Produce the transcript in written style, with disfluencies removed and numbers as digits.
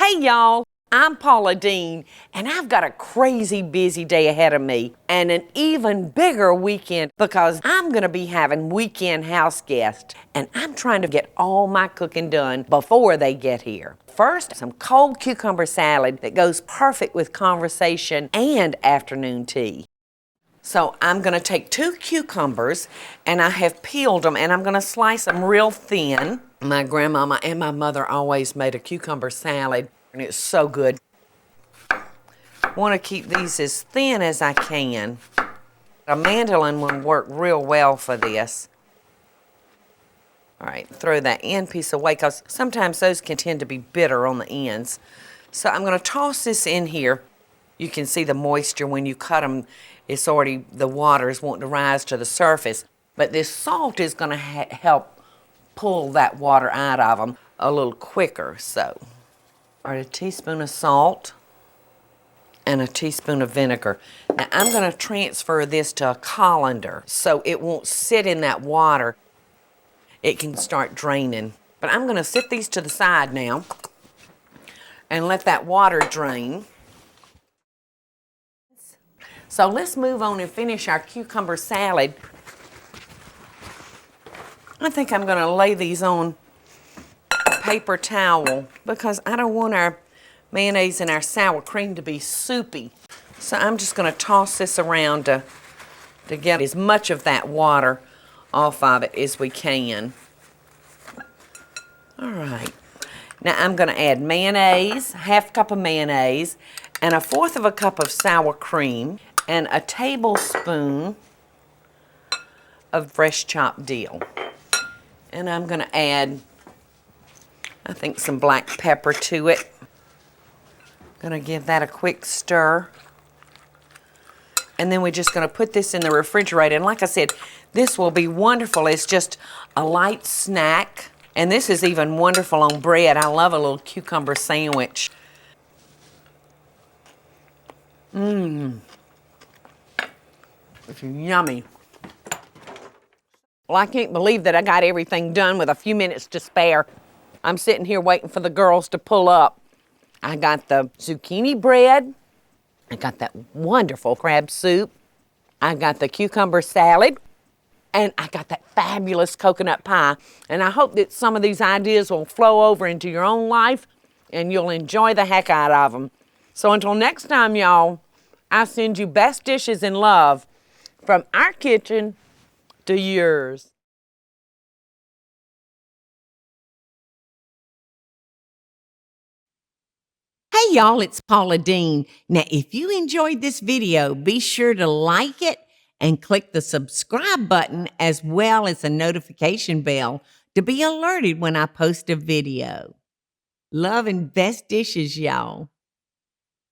Hey y'all, I'm Paula Deen, and I've got a crazy busy day ahead of me and an even bigger weekend because I'm gonna be having weekend house guests, and I'm trying to get all my cooking done before they get here. First, some cold cucumber salad that goes perfect with conversation and afternoon tea. So I'm gonna take 2 cucumbers, and I have peeled them, and I'm gonna slice them real thin. My grandmama and my mother always made a cucumber salad, and it's so good. I wanna keep these as thin as I can. A mandolin will work real well for this. All right, throw that end piece away because sometimes those can tend to be bitter on the ends. So I'm gonna toss this in here. You can see the moisture when you cut them. It's already, the water is wanting to rise to the surface. But this salt is going to help pull that water out of them a little quicker. So, all right, a teaspoon of salt and a teaspoon of vinegar. Now, I'm going to transfer this to a colander so it won't sit in that water. It can start draining. But I'm going to set these to the side now and let that water drain. So let's move on and finish our cucumber salad. I think I'm going to lay these on a paper towel because I don't want our mayonnaise and our sour cream to be soupy. So I'm just going to toss this around to get as much of that water off of it as we can. All right. Now I'm going to add mayonnaise, half cup of mayonnaise, and 1/4 cup of sour cream, and a tablespoon of fresh chopped dill. And I'm going to add, I think, some black pepper to it. Going to give that a quick stir. And then we're just going to put this in the refrigerator. And like I said, this will be wonderful. It's just a light snack. And this is even wonderful on bread. I love a little cucumber sandwich. Mmm. It's yummy. Well, I can't believe that I got everything done with a few minutes to spare. I'm sitting here waiting for the girls to pull up. I got the zucchini bread. I got that wonderful crab soup. I got the cucumber salad. And I got that fabulous coconut pie. And I hope that some of these ideas will flow over into your own life and you'll enjoy the heck out of them. So until next time, y'all, I send you best dishes in love from our kitchen to yours. Hey y'all, it's Paula Deen. Now, if you enjoyed this video, be sure to like it and click the subscribe button as well as the notification bell to be alerted when I post a video. Love and best dishes, y'all.